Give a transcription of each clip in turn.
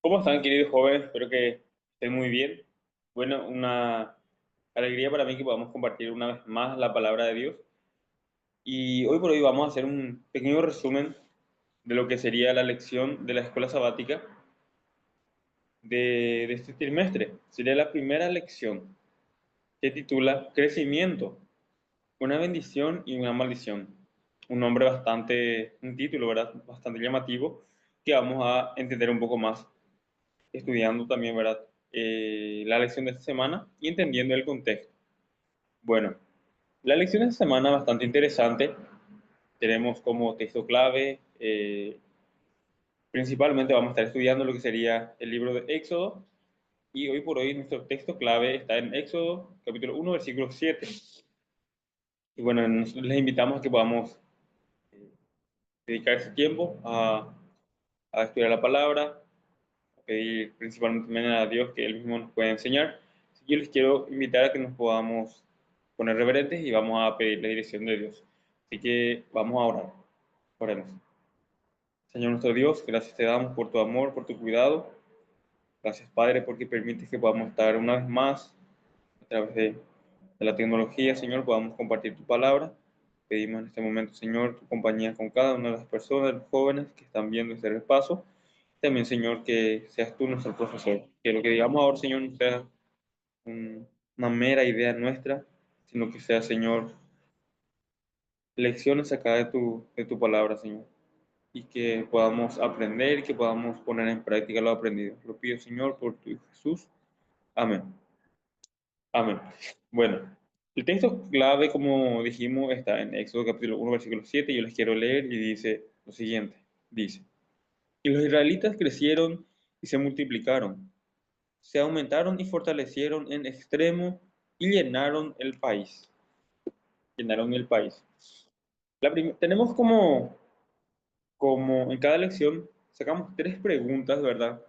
¿Cómo están, queridos jóvenes? Espero que estén muy bien. Bueno, una alegría para mí que podamos compartir una vez más la palabra de Dios. Y hoy por hoy vamos a hacer un pequeño resumen de lo que sería la lección de la escuela sabática de este trimestre. Sería la primera lección que titula Crecimiento, una bendición y una maldición. Un título, ¿verdad? Bastante llamativo que vamos a entender un poco más estudiando también, ¿verdad? La lección de esta semana y entendiendo el contexto. Bueno, la lección de esta semana es bastante interesante. Tenemos como texto clave, principalmente vamos a estar estudiando lo que sería el libro de Éxodo y hoy por hoy nuestro texto clave está en Éxodo capítulo 1 versículo 7. Y bueno, nosotros les invitamos a que podamos dedicar ese tiempo a estudiar la palabra, pedir principalmente también a Dios que Él mismo nos pueda enseñar. Así que yo les quiero invitar a que nos podamos poner reverentes y vamos a pedir la dirección de Dios. Así que vamos a orar. Oremos. Señor nuestro Dios, gracias te damos por tu amor, por tu cuidado. Gracias, Padre, porque permites que podamos estar una vez más a través de la tecnología, Señor, podamos compartir tu palabra. Pedimos en este momento, Señor, tu compañía con cada una de las personas, los jóvenes que están viendo este repaso. También, Señor, que seas tú nuestro profesor. Que lo que digamos ahora, Señor, no sea una mera idea nuestra, sino que sea, Señor, lecciones acá de tu palabra, Señor. Y que podamos aprender y que podamos poner en práctica lo aprendido. Lo pido, Señor, por tu Hijo Jesús. Amén. Amén. Bueno, el texto clave, como dijimos, está en Éxodo capítulo 1 versículo 7. Yo les quiero leer y dice lo siguiente. Dice, y los israelitas crecieron y se multiplicaron, se aumentaron y fortalecieron en extremo y llenaron el país. Llenaron el país. Tenemos como en cada lección, sacamos tres preguntas, ¿verdad?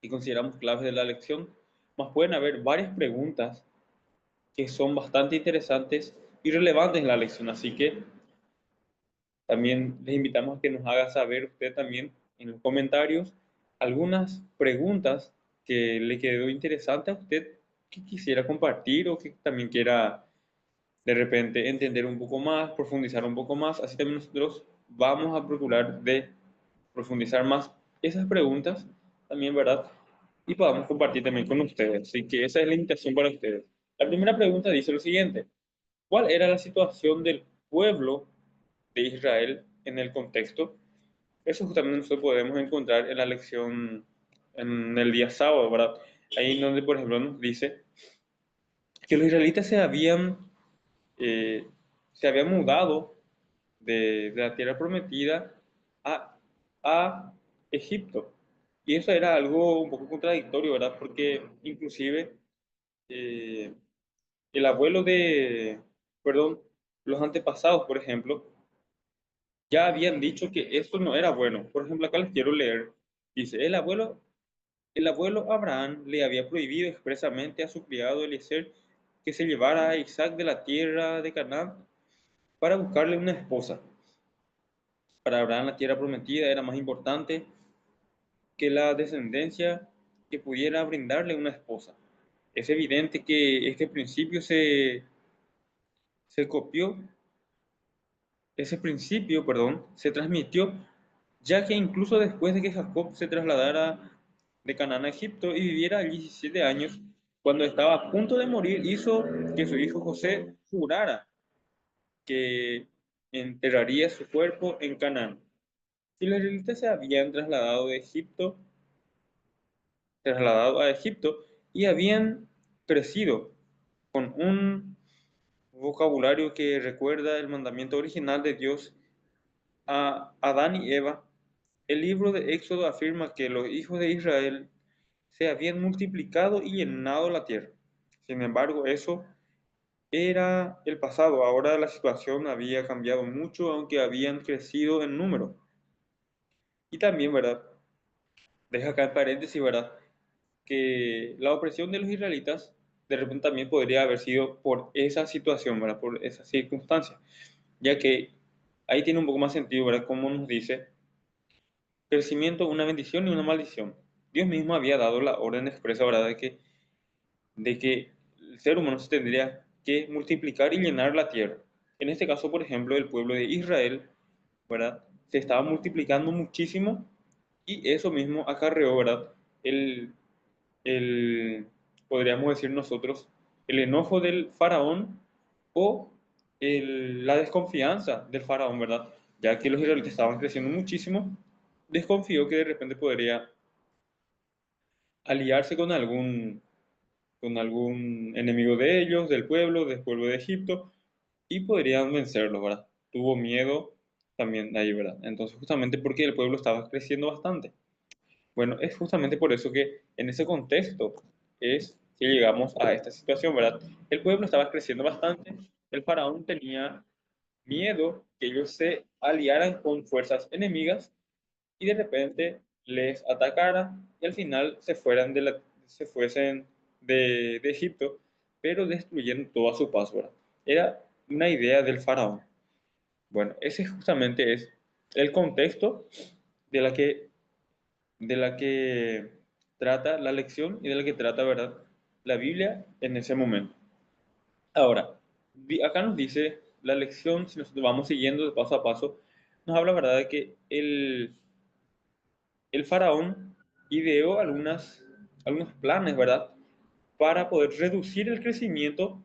Y consideramos claves de la lección, más pueden haber varias preguntas que son bastante interesantes y relevantes en la lección. Así que también les invitamos a que nos haga saber usted también en los comentarios algunas preguntas que le quedó interesante a usted que quisiera compartir o que también quiera de repente entender un poco más, profundizar un poco más. Así también nosotros vamos a procurar de profundizar más esas preguntas también, ¿verdad? Y podamos compartir también con ustedes. Así que esa es la invitación para ustedes. La primera pregunta dice lo siguiente. ¿Cuál era la situación del pueblo de Israel en el contexto? Eso justamente nosotros podemos encontrar en la lección en el día sábado, ¿verdad? Ahí donde, por ejemplo, nos dice que los israelitas eh, se habían mudado de la tierra prometida a, a Egipto. Y eso era algo un poco contradictorio, ¿verdad? Porque inclusive eh, el abuelo perdón, los antepasados, por ejemplo, ya habían dicho que esto no era bueno. Por ejemplo, acá les quiero leer. Dice, el abuelo Abraham le había prohibido expresamente a su criado Eliezer que se llevara a Isaac de la tierra de Canaán para buscarle una esposa. Para Abraham la tierra prometida era más importante que la descendencia que pudiera brindarle una esposa. Es evidente que este principio se copió, ese principio, perdón, se transmitió, ya que incluso después de que Jacob se trasladara de Canaán a Egipto y viviera allí 17 años, cuando estaba a punto de morir, hizo que su hijo José jurara que enterraría su cuerpo en Canaán. Si los israelitas se habían trasladado a Egipto y habían crecido con un vocabulario que recuerda el mandamiento original de Dios a Adán y Eva, el libro de Éxodo afirma que los hijos de Israel se habían multiplicado y llenado la tierra. Sin embargo, eso era el pasado. Ahora la situación había cambiado mucho, aunque habían crecido en número. Y también, ¿verdad? Deja acá en paréntesis, ¿verdad? Que la opresión de los israelitas de repente también podría haber sido por esa situación, ¿verdad? Por esa circunstancia, ya que ahí tiene un poco más sentido, ¿verdad? Como nos dice, crecimiento, una bendición y una maldición. Dios mismo había dado la orden expresa, ¿verdad? De que el ser humano se tendría que multiplicar y llenar la tierra. En este caso, por ejemplo, el pueblo de Israel, ¿verdad? Se estaba multiplicando muchísimo y eso mismo acarreó, ¿verdad? El, el, podríamos decir nosotros, el enojo del faraón o la desconfianza del faraón, ¿verdad? Ya que los israelitas estaban creciendo muchísimo, desconfió que de repente podría aliarse con algún enemigo de ellos, del pueblo de Egipto, y podrían vencerlos, ¿verdad? Tuvo miedo también de ahí, ¿verdad? Entonces, justamente porque el pueblo estaba creciendo bastante. Bueno, es justamente por eso que en ese contexto es que llegamos a esta situación, ¿verdad? El pueblo estaba creciendo bastante, el faraón tenía miedo que ellos se aliaran con fuerzas enemigas y de repente les atacaran y al final se fuesen de Egipto, pero destruyendo todo a su paso, ¿verdad? Era una idea del faraón. Bueno, ese justamente es el contexto de la que trata la lección y de la que trata, ¿verdad? La Biblia en ese momento. Ahora, acá nos dice la lección, si nosotros vamos siguiendo de paso a paso, nos habla, ¿verdad?, de que el faraón ideó algunos planes, ¿verdad?, para poder reducir el crecimiento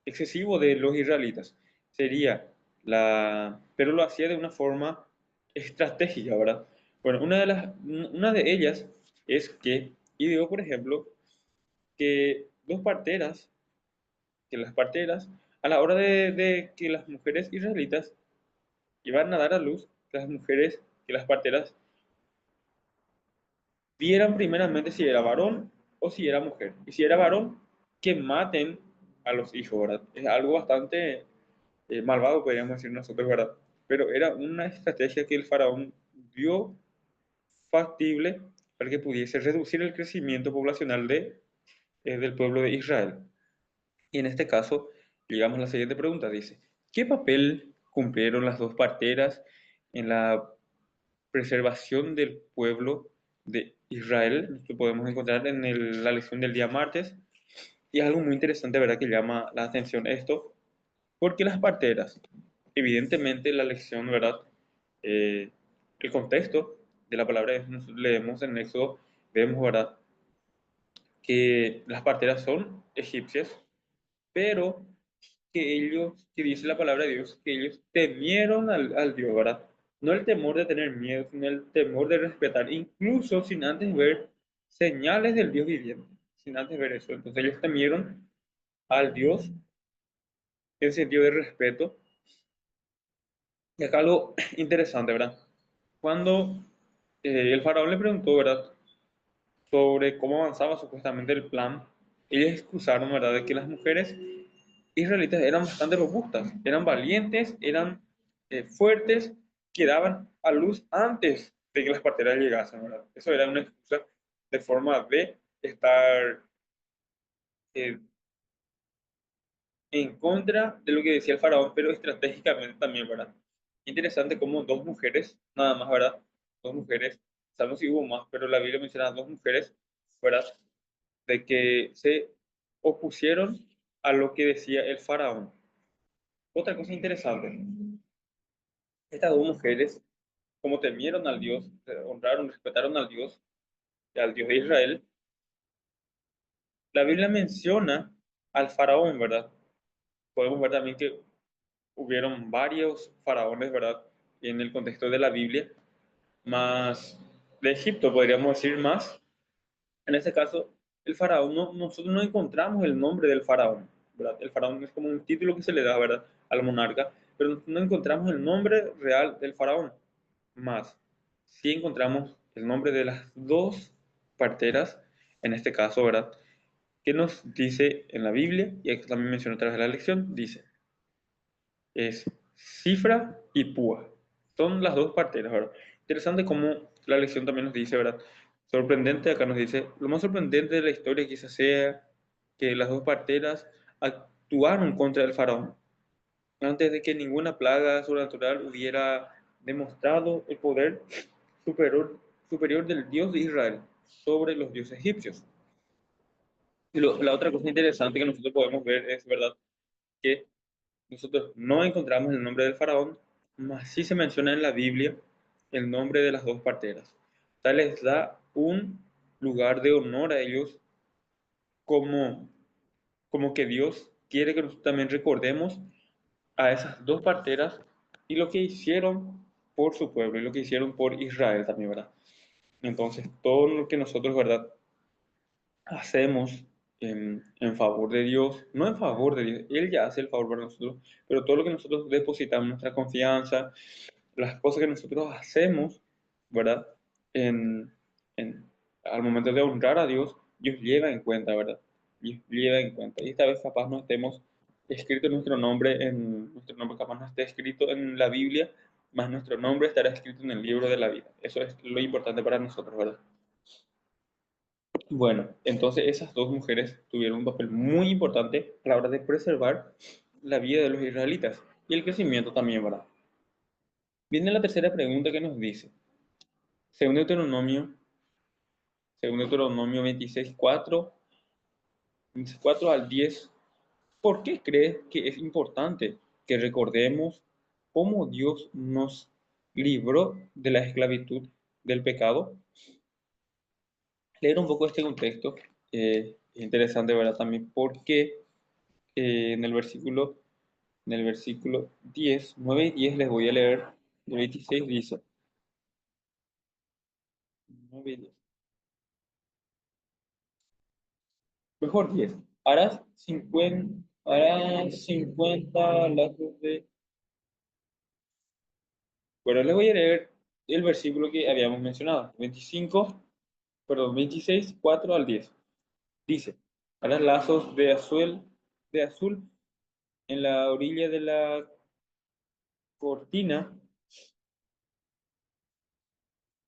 excesivo de los israelitas. Pero lo hacía de una forma estratégica, ¿verdad? Bueno, una de ellas es que ideó, por ejemplo, que las parteras, a la hora de que las mujeres israelitas iban a dar a luz, que las parteras vieran primeramente si era varón o si era mujer. Y si era varón, que maten a los hijos, ¿verdad? Es algo bastante malvado, podríamos decir nosotros, ¿verdad? Pero era una estrategia que el faraón vio factible para que pudiese reducir el crecimiento poblacional del pueblo de Israel. Y en este caso, llegamos a la siguiente pregunta, dice, ¿qué papel cumplieron las dos parteras en la preservación del pueblo de Israel? Esto podemos encontrar en la lección del día martes. Y es algo muy interesante, ¿verdad?, que llama la atención esto, porque las parteras, evidentemente la lección, ¿verdad? Eh, el contexto de la palabra leemos en Éxodo, vemos, ¿verdad?, que las parteras son egipcias, pero que dice la palabra de Dios, que ellos temieron al Dios, ¿verdad? No el temor de tener miedo, sino el temor de respetar, incluso sin antes ver señales del Dios viviente, sin antes ver eso. Entonces ellos temieron al Dios en sentido de respeto. Y acá algo interesante, ¿verdad? Cuando el faraón le preguntó, ¿verdad?, sobre cómo avanzaba supuestamente el plan, ellos excusaron, ¿verdad?, de que las mujeres israelitas eran bastante robustas, eran valientes, eran fuertes, que daban a luz antes de que las parteras llegasen, ¿verdad? Eso era una excusa de forma de estar eh, en contra de lo que decía el faraón, pero estratégicamente también, ¿verdad? Interesante cómo dos mujeres, nada más, ¿verdad? Dos mujeres, sabemos si hubo más, pero la Biblia menciona a dos mujeres, ¿verdad?, de que se opusieron a lo que decía el faraón. Otra cosa interesante, estas dos mujeres, como temieron al Dios, honraron, respetaron al Dios de Israel, la Biblia menciona al faraón, ¿verdad? Podemos ver también que hubieron varios faraones, ¿verdad? En el contexto de la Biblia, más de Egipto, podríamos decir más. En este caso, el faraón, nosotros no encontramos el nombre del faraón, ¿verdad? El faraón es como un título que se le da, ¿verdad?, al monarca, pero no encontramos el nombre real del faraón. Más, sí encontramos el nombre de las dos parteras, en este caso, ¿verdad?, que nos dice en la Biblia, y aquí también menciona otra vez la lección, dice, es Cifra y Púa. Son las dos parteras, ¿verdad? Interesante cómo la lección también nos dice, ¿verdad? Sorprendente, acá nos dice, lo más sorprendente de la historia quizás sea que las dos parteras actuaron contra el faraón, antes de que ninguna plaga sobrenatural hubiera demostrado el poder superior, superior del Dios de Israel. sobre los dioses egipcios. Y la otra cosa interesante que nosotros podemos ver es, ¿verdad?, que nosotros no encontramos el nombre del faraón, mas sí se menciona en la Biblia el nombre de las dos parteras. Tal les da un lugar de honor a ellos, como, como que Dios quiere que nosotros también recordemos a esas dos parteras y lo que hicieron por su pueblo y lo que hicieron por Israel también, ¿verdad? Entonces, todo lo que nosotros, ¿verdad?, hacemos en favor de Dios, no en favor de Dios, Él ya hace el favor por nosotros, pero todo lo que nosotros depositamos, nuestra confianza, las cosas que nosotros hacemos, ¿verdad? En, en- al momento de honrar a Dios, Dios lleva en cuenta, ¿verdad? Dios lleva en cuenta. Y esta vez capaz no estemos escrito nuestro nombre capaz no esté escrito en la Biblia, más nuestro nombre estará escrito en el libro de la vida. Eso es lo importante para nosotros, ¿verdad? Bueno, entonces esas dos mujeres tuvieron un papel muy importante a la hora de preservar la vida de los israelitas y el crecimiento también, ¿verdad? Viene la tercera pregunta que nos dice, según Deuteronomio, según Deuteronomio 26:4 al 10, ¿por qué crees que es importante que recordemos cómo Dios nos libró de la esclavitud del pecado? Leer un poco este contexto es interesante, ¿verdad? También porque en el versículo 10, 9 y 10 les voy a leer, el 26 dice, 9 y 10, mejor 10, harás 50 lazos de... Bueno, les voy a leer el versículo que habíamos mencionado, 26, 4 al 10. Dice, harás lazos de azul en la orilla de la cortina,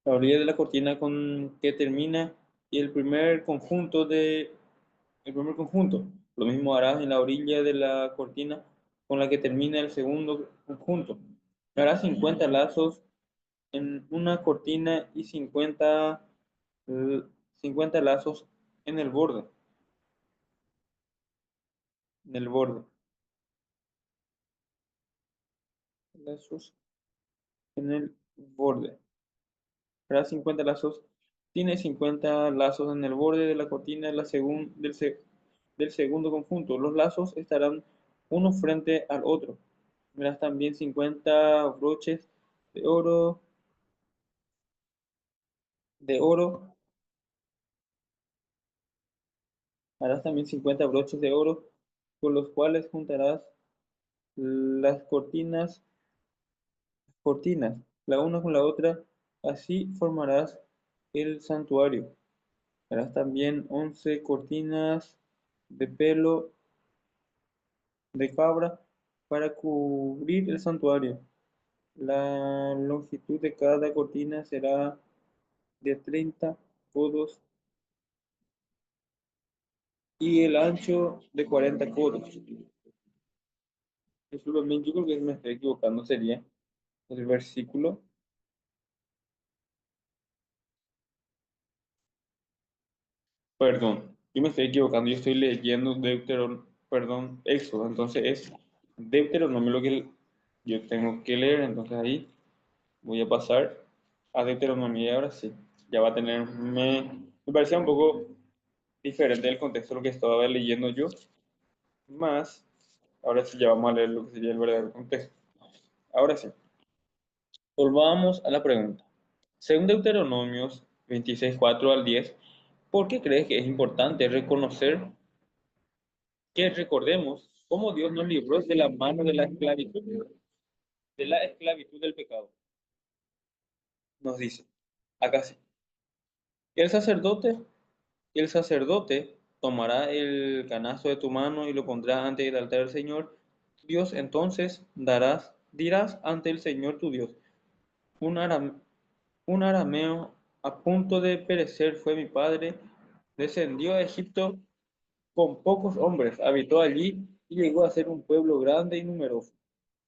la orilla de la cortina con que termina y el primer conjunto. Lo mismo harás en la orilla de la cortina con la que termina el segundo conjunto. Harás 50 lazos en una cortina y 50 lazos en el borde, en el borde. Lazos en el borde. Harás 50 lazos. Tiene 50 lazos en el borde de la cortina del segundo conjunto. Los lazos estarán uno frente al otro. Verás también 50 broches de oro, de oro. Harás también 50 broches de oro, con los cuales juntarás las cortinas, la una con la otra. Así formarás el santuario. Harás también 11 cortinas de pelo de cabra para cubrir el santuario. La longitud de cada cortina será de 30 codos y el ancho de 40 codos. Disculpen, yo creo que me estoy equivocando, sería el versículo, perdón, yo me estoy equivocando, yo estoy leyendo perdón, Éxodo, entonces es Deuteronomio lo que yo tengo que leer, entonces ahí voy a pasar a Deuteronomio y ahora sí, ya va a tener, me parecía un poco diferente del contexto de lo que estaba leyendo yo, más, ahora sí ya vamos a leer lo que sería el verdadero contexto. Ahora sí, volvamos a la pregunta. Según Deuteronomios 26:4 al 10, ¿por qué crees que es importante que recordemos cómo Dios nos libró de la mano de la esclavitud del pecado? Nos dice, acá sí. El sacerdote, el sacerdote tomará el canasto de tu mano y lo pondrá ante el altar del Señor Dios. Entonces dirás ante el Señor tu Dios, un aram- un arameo a punto de perecer fue mi padre, descendió a Egipto con pocos hombres, habitó allí y llegó a ser un pueblo grande y numeroso.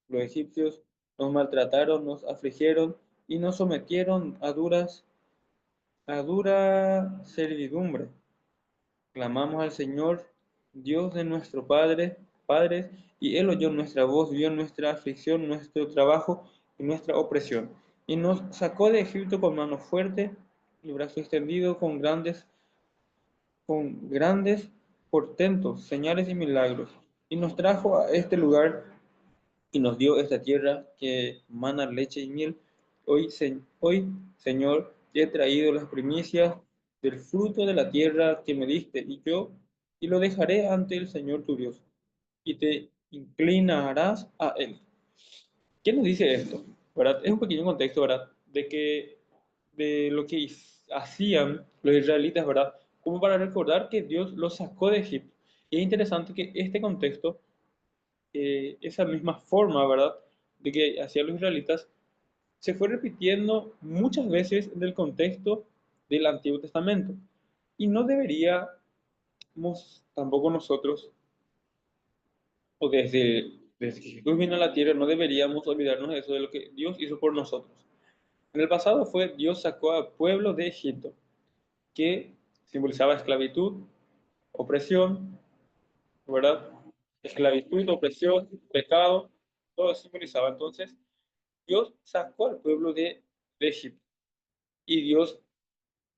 Los egipcios nos maltrataron, nos afligieron y nos sometieron a duras a dura servidumbre. Clamamos al Señor, Dios de nuestro Padres, y Él oyó nuestra voz, vio nuestra aflicción, nuestro trabajo y nuestra opresión. Y nos sacó de Egipto con mano fuerte y brazo extendido con grandes portentos, señales y milagros. Y nos trajo a este lugar y nos dio esta tierra que mana leche y miel. Hoy, Señor, te he traído las primicias del fruto de la tierra que me diste, y lo dejaré ante el Señor tu Dios, y te inclinarás a él. ¿Qué nos dice esto? ¿Verdad? Es un pequeño contexto, ¿verdad? De lo que hacían los israelitas, ¿verdad? Como para recordar que Dios los sacó de Egipto. Y es interesante que este contexto, esa misma forma, ¿verdad?, de que hacían los israelitas, se fue repitiendo muchas veces en el contexto del Antiguo Testamento. Y no deberíamos tampoco nosotros, o desde que Jesús vino a la tierra, no deberíamos olvidarnos de eso, de lo que Dios hizo por nosotros. En el pasado fue Dios sacó al pueblo de Egipto, que simbolizaba esclavitud, opresión, ¿verdad? Esclavitud, opresión, pecado, todo simbolizaba. Entonces, Dios sacó al pueblo de Egipto, y Dios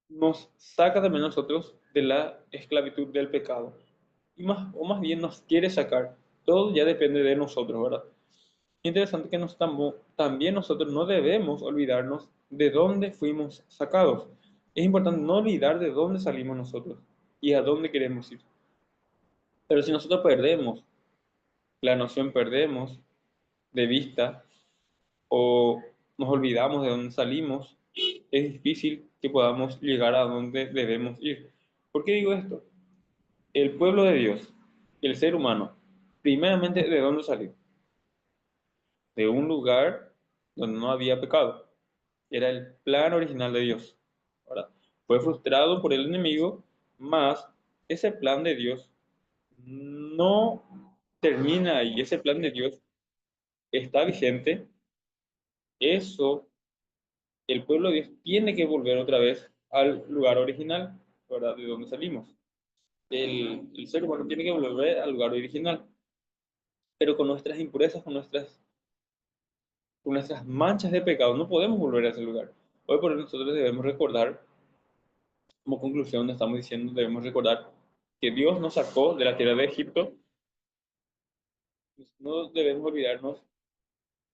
nos saca también a nosotros de la esclavitud del pecado. O más bien nos quiere sacar. Todo ya depende de nosotros, ¿verdad? Interesante que también nosotros no debemos olvidarnos de dónde fuimos sacados. Es importante no olvidar de dónde salimos nosotros y a dónde queremos ir. Pero si nosotros perdemos la noción, perdemos de vista, o nos olvidamos de dónde salimos, es difícil que podamos llegar a donde debemos ir. ¿Por qué digo esto? El pueblo de Dios, el ser humano, primeramente, ¿de dónde salió? De un lugar donde no había pecado. Era el plan original de Dios. Ahora, fue frustrado por el enemigo, mas ese plan de Dios no termina ahí. Ese plan de Dios está vigente. Eso, el pueblo de Dios tiene que volver otra vez al lugar original, ¿verdad? De donde salimos. El ser humano tiene que volver al lugar original, pero con nuestras impurezas, con nuestras manchas de pecado, no podemos volver a ese lugar. Hoy por hoy nosotros debemos recordar, como conclusión, estamos diciendo, debemos recordar que Dios nos sacó de la tierra de Egipto. No debemos olvidarnos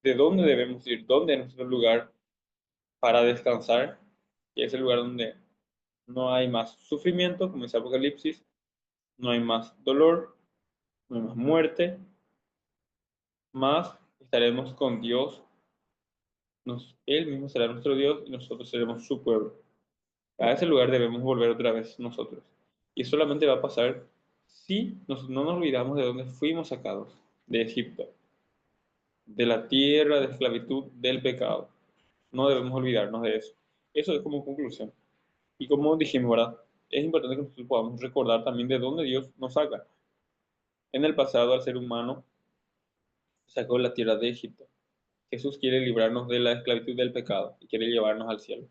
de dónde debemos ir, dónde es nuestro lugar para descansar, y es el lugar donde no hay más sufrimiento, como dice Apocalipsis, no hay más dolor, no hay más muerte, más estaremos con Dios. Él mismo será nuestro Dios y nosotros seremos su pueblo. A ese lugar debemos volver otra vez nosotros. Y solamente va a pasar si no nos olvidamos de dónde fuimos sacados, de Egipto, de la tierra de esclavitud del pecado. No debemos olvidarnos de eso. Eso es como conclusión. Y como dijimos, ¿verdad? Es importante que nosotros podamos recordar también de dónde Dios nos saca. En el pasado, al ser humano sacó de la tierra de Egipto. Jesús quiere librarnos de la esclavitud del pecado y quiere llevarnos al cielo.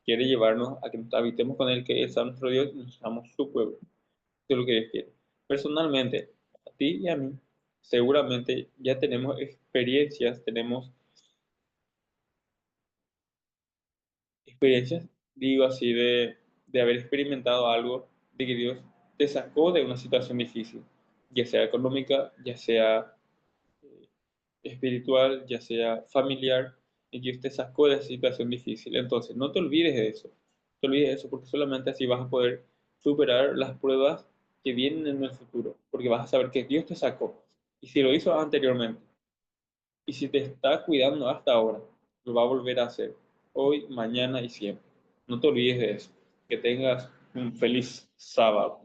Quiere llevarnos a que habitemos con Él, que es nuestro Dios, y nos seamos su pueblo. Eso es lo que Dios quiere. Personalmente, a ti y a mí, seguramente ya tenemos experiencias, digo así, de haber experimentado algo, de que Dios te sacó de una situación difícil, ya sea económica, ya sea espiritual, ya sea familiar, y Dios te sacó de esa situación difícil. Entonces, no te olvides de eso. No te olvides de eso, porque solamente así vas a poder superar las pruebas que vienen en el futuro, porque vas a saber que Dios te sacó. Y si lo hizo anteriormente, y si te está cuidando hasta ahora, lo va a volver a hacer hoy, mañana y siempre. No te olvides de eso. Que tengas un feliz sábado.